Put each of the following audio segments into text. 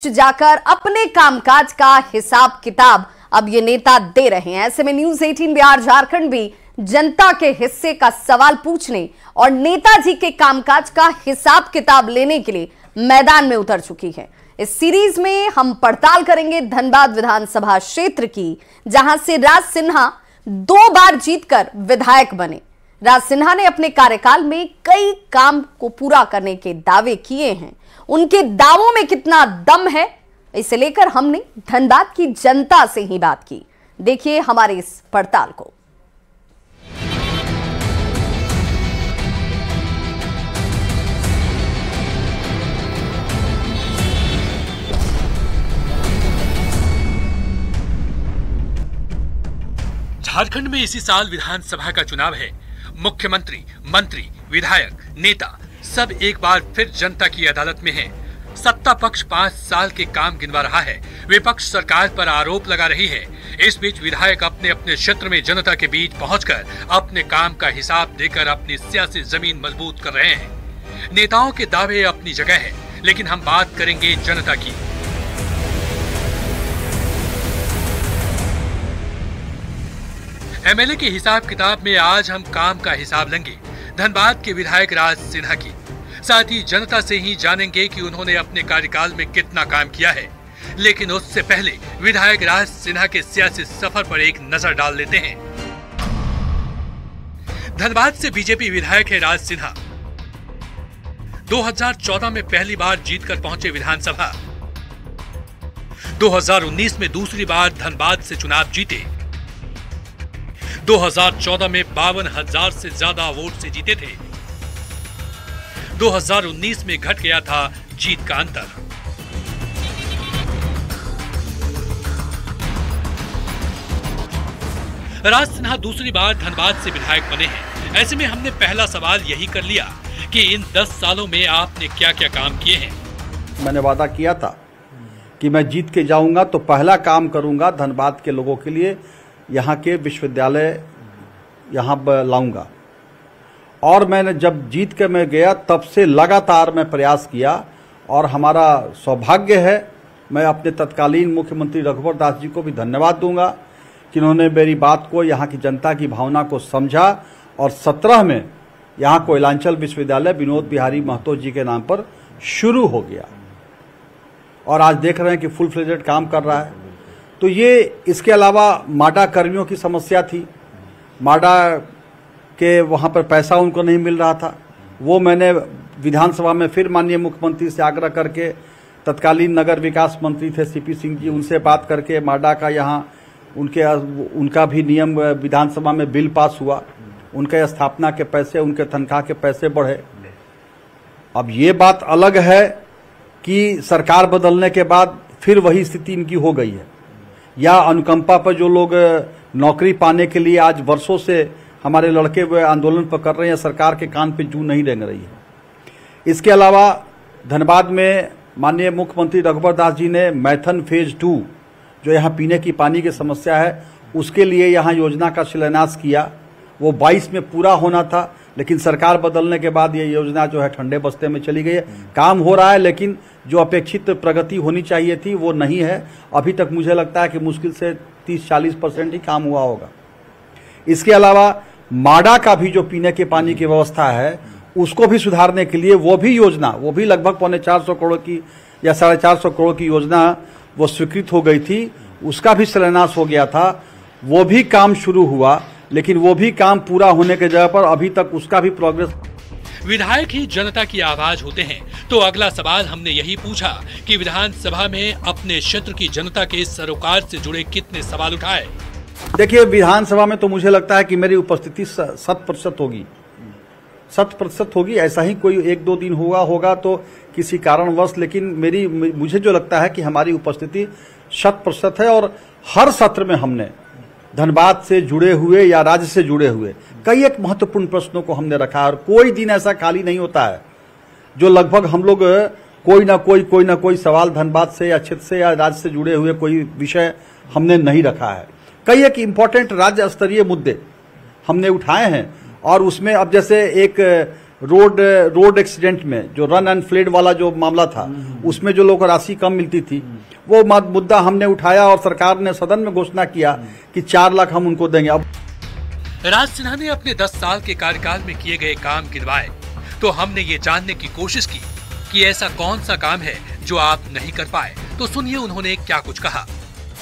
जाकर अपने कामकाज का हिसाब किताब अब ये नेता दे रहे हैं। ऐसे में न्यूज 18 बिहार झारखंड भी जनता के हिस्से का सवाल पूछने और नेताजी के कामकाज का हिसाब किताब लेने के लिए मैदान में उतर चुकी है। इस सीरीज में हम पड़ताल करेंगे धनबाद विधानसभा क्षेत्र की, जहां से राज सिन्हा 2 बार जीतकर विधायक बने। राज सिन्हा ने अपने कार्यकाल में कई काम को पूरा करने के दावे किए हैं। उनके दावों में कितना दम है, इसे लेकर हमने धनबाद की जनता से ही बात की। देखिए हमारी इस पड़ताल को। झारखंड में इसी साल विधानसभा का चुनाव है। मुख्यमंत्री, मंत्री, विधायक, नेता सब एक बार फिर जनता की अदालत में हैं। सत्ता पक्ष 5 साल के काम गिनवा रहा है, विपक्ष सरकार पर आरोप लगा रही है। इस बीच विधायक अपने अपने क्षेत्र में जनता के बीच पहुंचकर अपने काम का हिसाब देकर अपनी सियासी जमीन मजबूत कर रहे हैं। नेताओं के दावे अपनी जगह है, लेकिन हम बात करेंगे जनता की। एमएलए के हिसाब किताब में आज हम काम का हिसाब लेंगे धनबाद के विधायक राज सिन्हा की। साथ ही जनता से ही जानेंगे कि उन्होंने अपने कार्यकाल में कितना काम किया है। लेकिन उससे पहले विधायक राज सिन्हा के सियासी सफर पर एक नजर डाल लेते हैं। धनबाद से बीजेपी विधायक है राज सिन्हा। 2014 में पहली बार जीतकर पहुंचे विधानसभा। 2019 में दूसरी बार धनबाद से चुनाव जीते। 2014 में 52,000 से ज्यादा वोट से जीते थे। 2019 में घट गया था जीत का अंतर। राज सिन्हा दूसरी बार धनबाद से विधायक बने हैं। ऐसे में हमने पहला सवाल यही कर लिया कि इन 10 सालों में आपने क्या क्या काम किए हैं। मैंने वादा किया था कि मैं जीत के जाऊंगा तो पहला काम करूंगा धनबाद के लोगों के लिए, यहाँ के विश्वविद्यालय यहाँ लाऊंगा। और मैंने जब जीत के मैं गया तब से लगातार मैं प्रयास किया और हमारा सौभाग्य है, मैं अपने तत्कालीन मुख्यमंत्री रघुवर दास जी को भी धन्यवाद दूंगा कि उन्होंने मेरी बात को, यहाँ की जनता की भावना को समझा और 17 में यहाँ कोयलांचल विश्वविद्यालय विनोद बिहारी महतो जी के नाम पर शुरू हो गया और आज देख रहे हैं कि फुल फ्लेजेड काम कर रहा है। तो ये, इसके अलावा माडा कर्मियों की समस्या थी, माडा के वहाँ पर पैसा उनको नहीं मिल रहा था। वो मैंने विधानसभा में फिर माननीय मुख्यमंत्री से आग्रह करके, तत्कालीन नगर विकास मंत्री थे सीपी सिंह जी, उनसे बात करके माडा का यहाँ उनका भी नियम विधानसभा में बिल पास हुआ। उनके स्थापना के पैसे, उनके तनख्वाह के पैसे बढ़े। अब ये बात अलग है कि सरकार बदलने के बाद फिर वही स्थिति इनकी हो गई है, या अनुकंपा पर जो लोग नौकरी पाने के लिए आज वर्षों से हमारे लड़के हुए आंदोलन पर कर रहे हैं, सरकार के कान पे जू नहीं रेंग रही है। इसके अलावा धनबाद में माननीय मुख्यमंत्री रघुवर दास जी ने मैथन फेज 2, जो यहाँ पीने की पानी की समस्या है, उसके लिए यहाँ योजना का शिलान्यास किया। वो 22 में पूरा होना था, लेकिन सरकार बदलने के बाद ये योजना जो है ठंडे बस्ते में चली गई है। काम हो रहा है, लेकिन जो अपेक्षित प्रगति होनी चाहिए थी वो नहीं है। अभी तक मुझे लगता है कि मुश्किल से 30-40% ही काम हुआ होगा। इसके अलावा माडा का भी जो पीने के पानी की व्यवस्था है, उसको भी सुधारने के लिए वो भी योजना, वो भी लगभग 450 करोड़ की या 450 करोड़ की योजना वो स्वीकृत हो गई थी, उसका भी शिलान्यास हो गया था। वो भी काम शुरू हुआ, लेकिन वो भी काम पूरा होने के जगह पर अभी तक उसका भी प्रोग्रेस। विधायक ही जनता की आवाज होते हैं, तो अगला सवाल हमने यही पूछा कि विधानसभा में अपने क्षेत्र की जनता के सरोकार से जुड़े कितने सवाल उठाए। देखिए, विधानसभा में तो मुझे लगता है कि मेरी उपस्थिति 100% होगी, 100% होगी। ऐसा ही कोई 1-2 दिन होगा तो किसी कारणवश, लेकिन मुझे जो लगता है कि हमारी उपस्थिति 100% है। और हर सत्र में हमने धनबाद से जुड़े हुए या राज्य से जुड़े हुए कई एक महत्वपूर्ण प्रश्नों को हमने रखा है। और कोई दिन ऐसा खाली नहीं होता है जो लगभग हम लोग कोई ना कोई सवाल धनबाद से या क्षेत्र से या राज्य से जुड़े हुए कोई विषय हमने नहीं रखा है। कई एक इम्पोर्टेंट राज्य स्तरीय मुद्दे हमने उठाए हैं और उसमें अब जैसे एक रोड एक्सीडेंट में जो रन एंड फ्लेड वाला जो मामला था, उसमें जो लोगों को राशि कम मिलती थी, वो मुद्दा हमने उठाया और सरकार ने सदन में घोषणा किया कि 4 लाख हम उनको देंगे। अब राज सिन्हा ने अपने 10 साल के कार्यकाल में किए गए काम गिनवाए, तो हमने ये जानने की कोशिश की कि ऐसा कौन सा काम है जो आप नहीं कर पाए। तो सुनिए उन्होंने क्या कुछ कहा।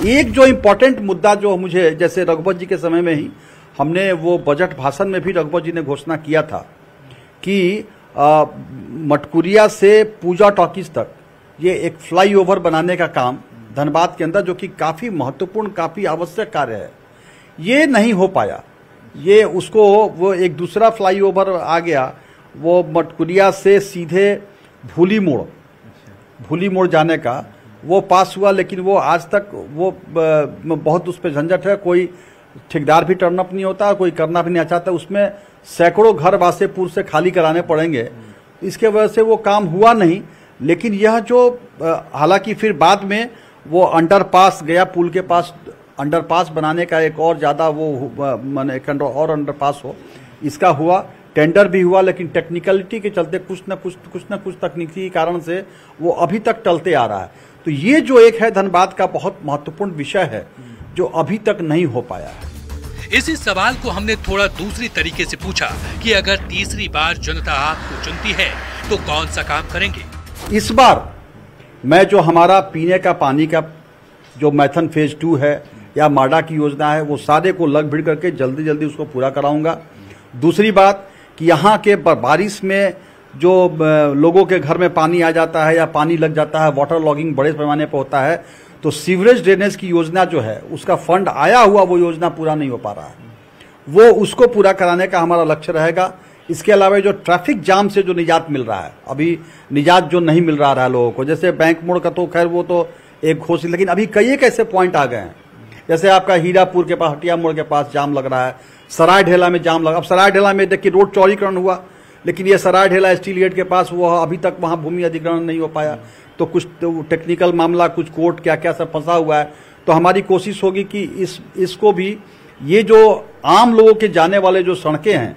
एक जो इम्पोर्टेंट मुद्दा जो मुझे, जैसे रघुवर जी के समय में ही हमने वो बजट भाषण में भी रघुवर जी ने घोषणा किया था कि मटकुरिया से पूजा टॉकीज तक ये एक फ्लाईओवर बनाने का काम धनबाद के अंदर, जो कि काफी महत्वपूर्ण, काफी आवश्यक कार्य है, ये नहीं हो पाया। ये उसको वो एक दूसरा फ्लाईओवर आ गया, वो मटकुरिया से सीधे भूली मोड़ जाने का वो पास हुआ, लेकिन वो आज तक वो बहुत उस पर झंझट है। कोई ठेकेदार भी टर्न अप नहीं होता, कोई करना भी नहीं चाहता। उसमें सैकड़ों घर वासेपुर से खाली कराने पड़ेंगे, इसके वजह से वो काम हुआ नहीं। लेकिन यह जो हालांकि फिर बाद में वो अंडरपास गया, पुल के पास अंडरपास बनाने का एक और ज्यादा वो माने और अंडरपास हो, इसका हुआ, टेंडर भी हुआ, लेकिन टेक्निकलिटी के चलते कुछ न कुछ तकनीकी कारण से वो अभी तक टलते आ रहा है। तो ये जो एक है धनबाद का बहुत महत्वपूर्ण विषय है जो अभी तक नहीं हो पाया है। इसी सवाल को हमने थोड़ा दूसरी तरीके से पूछा कि अगर तीसरी बार जनता आपको चुनती है तो कौन सा काम करेंगे। इस बार मैं जो हमारा पीने का पानी का जो मैथन फेज 2 है या माडा की योजना है, वो सारे को लग भिड़ करके जल्दी उसको पूरा कराऊंगा। दूसरी बात कि यहाँ के बारिश में जो लोगों के घर में पानी आ जाता है या पानी लग जाता है, वाटर लॉगिंग बड़े पैमाने पर होता है, तो सीवरेज ड्रेनेज की योजना जो है उसका फंड आया हुआ, वो योजना पूरा नहीं हो पा रहा है, वो उसको पूरा कराने का हमारा लक्ष्य रहेगा। इसके अलावा जो ट्रैफिक जाम से जो निजात मिल रहा है, अभी निजात जो नहीं मिल रहा है लोगों को, जैसे बैंक मोड़ का तो खैर वो तो एक घोषित, लेकिन अभी कई एक ऐसे पॉइंट आ गए हैं, जैसे आपका हीरापुर के पास, हटिया मोड़ के पास जाम लग रहा है, सराय ढेला में जाम लगा। अब सराय ढेला में देखिए रोड चौड़ीकरण हुआ, लेकिन ये सराय ढेला स्टील गेट के पास वो अभी तक वहां भूमि अधिग्रहण नहीं हो पाया, तो कुछ तो टेक्निकल मामला, कुछ कोर्ट क्या सब फंसा हुआ है। तो हमारी कोशिश होगी कि इसको भी, ये जो आम लोगों के जाने वाले जो सड़कें हैं,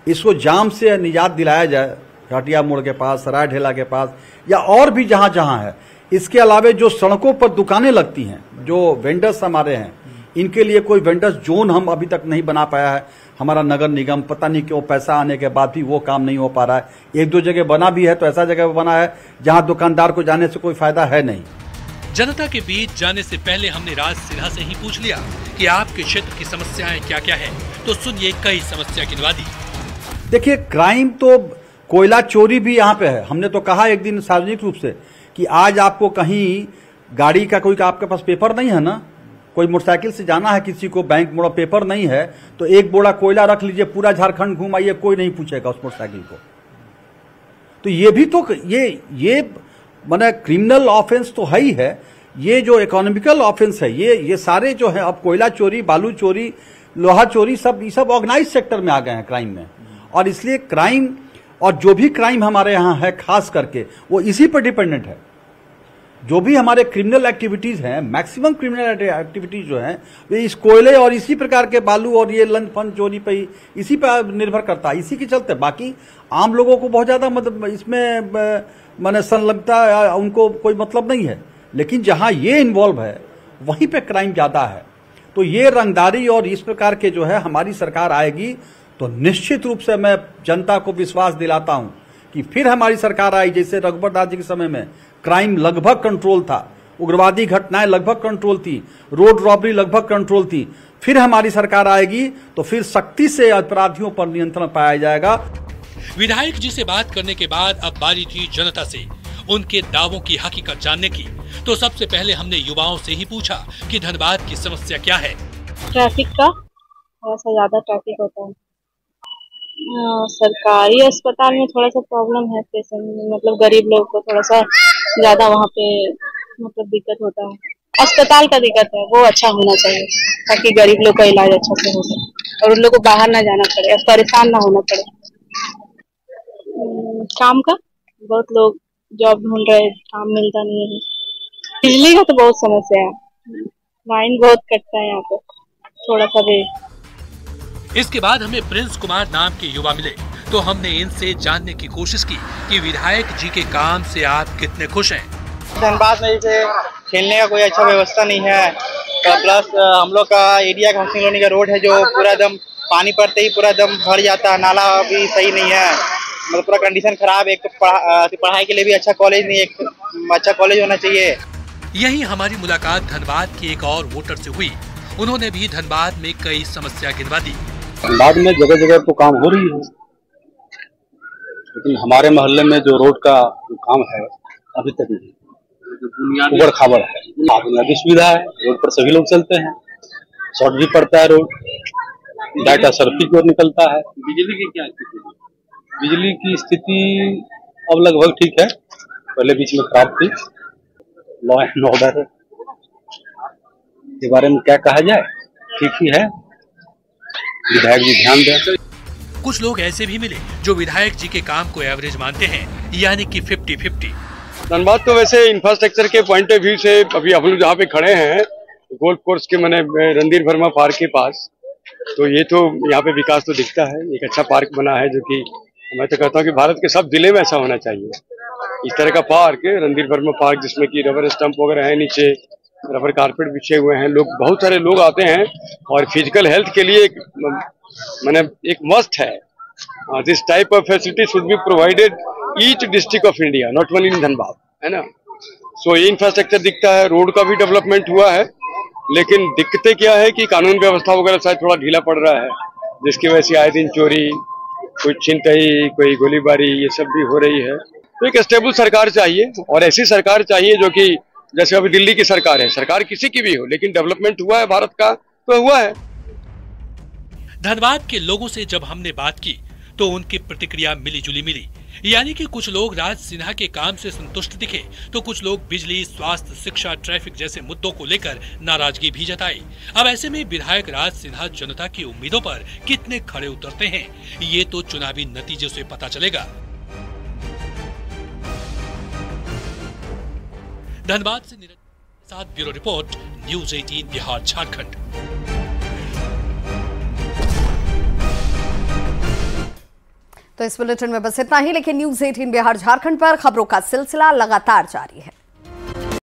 इसको जाम से निजात दिलाया जाए, हटिया मोड़ के पास, सराय ढेला के पास, या और भी जहां है। इसके अलावा जो सड़कों पर दुकानें लगती हैं, जो वेंडर्स हमारे हैं, इनके लिए कोई वेंडर्स जोन हम अभी तक नहीं बना पाया है। हमारा नगर निगम पता नहीं क्यों पैसा आने के बाद भी वो काम नहीं हो पा रहा है। 1-2 जगह बना भी है तो ऐसा जगह बना है जहां दुकानदार को जाने से कोई फायदा है नहीं। जनता के बीच जाने से पहले हमने राज सिन्हा से ही पूछ लिया कि आपके क्षेत्र की समस्याएं क्या है। तो सुनिए कई समस्या गिनवा दी। देखिए, क्राइम तो, कोयला चोरी भी यहाँ पे है। हमने तो कहा एक दिन सार्वजनिक रूप से कि आज आपको कहीं गाड़ी का कोई, आपके पास पेपर नहीं है ना, कोई मोटरसाइकिल से जाना है किसी को बैंक मोड़, पेपर नहीं है तो एक बोरा कोयला रख लीजिए, पूरा झारखंड घुमाइए, कोई नहीं पूछेगा उस मोटरसाइकिल को। तो ये भी तो ये माने क्रिमिनल ऑफेंस तो है ही है। ये जो इकोनॉमिकल ऑफेंस है, ये सारे जो है, अब कोयला चोरी, बालू चोरी, लोहा चोरी, ये सब ऑर्गेनाइज सेक्टर में आ गए हैं क्राइम में। और इसलिए क्राइम, और जो भी क्राइम हमारे यहाँ है खास करके, वो इसी पर डिपेंडेंट है। जो भी हमारे क्रिमिनल एक्टिविटीज हैं, मैक्सिमम क्रिमिनल एक्टिविटीज जो हैं, वे इस कोयले और इसी प्रकार के बालू और ये लंच फंड चोरी पे ही, इसी पर निर्भर करता है। इसी के चलते बाकी आम लोगों को बहुत ज्यादा मतलब इसमें माने संलग्नता, उनको कोई मतलब नहीं है। लेकिन जहां ये इन्वॉल्व है वहीं पे क्राइम ज्यादा है। तो ये रंगदारी और इस प्रकार के जो है, हमारी सरकार आएगी तो निश्चित रूप से मैं जनता को विश्वास दिलाता हूं कि फिर हमारी सरकार आई। जैसे रघुवर दास जी के समय में क्राइम लगभग कंट्रोल था, उग्रवादी घटनाएं लगभग कंट्रोल थी, रोड रॉबरी लगभग कंट्रोल थी। फिर हमारी सरकार आएगी तो फिर सख्ती से अपराधियों पर नियंत्रण पाया जाएगा। विधायक जी से बात करने के बाद अब बारी थी जनता से उनके दावों की हकीकत जानने की। तो सबसे पहले हमने युवाओं से ही पूछा कि धनबाद की समस्या क्या है। ट्रैफिक का थोड़ा सा ज्यादा ट्रैफिक होता है। सरकारी अस्पताल में थोड़ा सा प्रॉब्लम है, पेशेंट मतलब गरीब लोग को थोड़ा सा ज्यादा वहाँ पे मतलब दिक्कत होता है। अस्पताल का दिक्कत है, वो अच्छा होना चाहिए ताकि गरीब लोग का इलाज अच्छा से हो सके और उन लोग को बाहर ना जाना पड़े, परेशान ना होना पड़े। काम का बहुत लोग जॉब ढूंढ रहे, काम मिलता नहीं है। बिजली का तो बहुत समस्या है, लाइन बहुत कटता है यहाँ पे थोड़ा सा भी। इसके बाद हमें प्रिंस कुमार नाम के युवा मिले तो हमने इनसे जानने की कोशिश की कि विधायक जी के काम से आप कितने खुश हैं। धनबाद में जैसे खेलने का कोई अच्छा व्यवस्था नहीं है, तो प्लस हम लोग का एरिया का सिंगरौली का रोड है जो पूरा दम पानी पड़ते ही पूरा दम भर जाता है, नाला भी सही नहीं है, मतलब पूरा कंडीशन खराब है। एक तो पढ़ाई के लिए भी अच्छा कॉलेज नहीं, एक अच्छा कॉलेज होना चाहिए। यही हमारी मुलाकात धनबाद के एक और वोटर से हुई। उन्होंने भी धनबाद में कई समस्या गिनवा दी। धनबाद में जगह जगह तो काम हो रही है, लेकिन हमारे मोहल्ले में जो रोड का जो काम है अभी तक नहीं, उबड़ खाबड़ है। बुनियादी सुविधा है, रोड पर सभी लोग चलते हैं, शॉर्ट भी पड़ता है रोड, डाटा सर्फी की ओर निकलता है। बिजली की क्या स्थिति है? बिजली की स्थिति अब लगभग ठीक है, पहले बीच में खराब थी। लॉ एंड ऑर्डर के बारे में क्या कहा जाए, ठीक ही है, विधायक जी ध्यान दें। कुछ लोग ऐसे भी मिले जो विधायक जी के काम को एवरेज मानते हैं, यानी कि 50-50। धनबाद तो वैसे इंफ्रास्ट्रक्चर के पॉइंट ऑफ व्यू से अभी हम लोग जहाँ पे खड़े हैं गोल्फ कोर्स के मैंने रणधीर वर्मा पार्क के पास, तो ये तो यहाँ पे विकास तो दिखता है। एक अच्छा पार्क बना है जो कि मैं तो कहता हूँ कि भारत के सब जिले में ऐसा होना चाहिए। इस तरह का पार्क है रणधीर वर्मा पार्क, जिसमें कि रबर स्टंप वगैरह है, नीचे रबर कारपेट बिछे हुए हैं, लोग बहुत सारे लोग आते हैं और फिजिकल हेल्थ के लिए एक मस्ट है। This type of facility should be provided each district of India, not only in Dhanbad, है ना। सो ये इंफ्रास्ट्रक्चर दिखता है, रोड का भी डेवलपमेंट हुआ है, लेकिन दिक्कतें क्या है कि कानून व्यवस्था वगैरह शायद थोड़ा ढीला पड़ रहा है, जिसकी वजह से आए दिन चोरी, कोई छिनतई, कोई गोलीबारी, ये सब भी हो रही है। तो एक स्टेबल सरकार चाहिए, और ऐसी सरकार चाहिए जो कि जैसे अभी दिल्ली की सरकार है, सरकार किसी की भी हो, लेकिन डेवलपमेंट हुआ है भारत का तो हुआ है। धनबाद के लोगों से जब हमने बात की तो उनकी प्रतिक्रिया मिली जुली मिली, यानी कि कुछ लोग राज सिन्हा के काम से संतुष्ट दिखे, तो कुछ लोग बिजली, स्वास्थ्य, शिक्षा, ट्रैफिक जैसे मुद्दों को लेकर नाराजगी भी जताई। अब ऐसे में विधायक राज सिन्हा जनता की उम्मीदों पर कितने खड़े उतरते हैं, ये तो चुनावी नतीजों से पता चलेगा। धनबाद से नीरज के साथ bureau report, news 18 Bihar Jharkhand. तो इस बुलेटिन में बस इतना ही, लेकिन न्यूज़ 18 बिहार झारखंड पर खबरों का सिलसिला लगातार जारी है।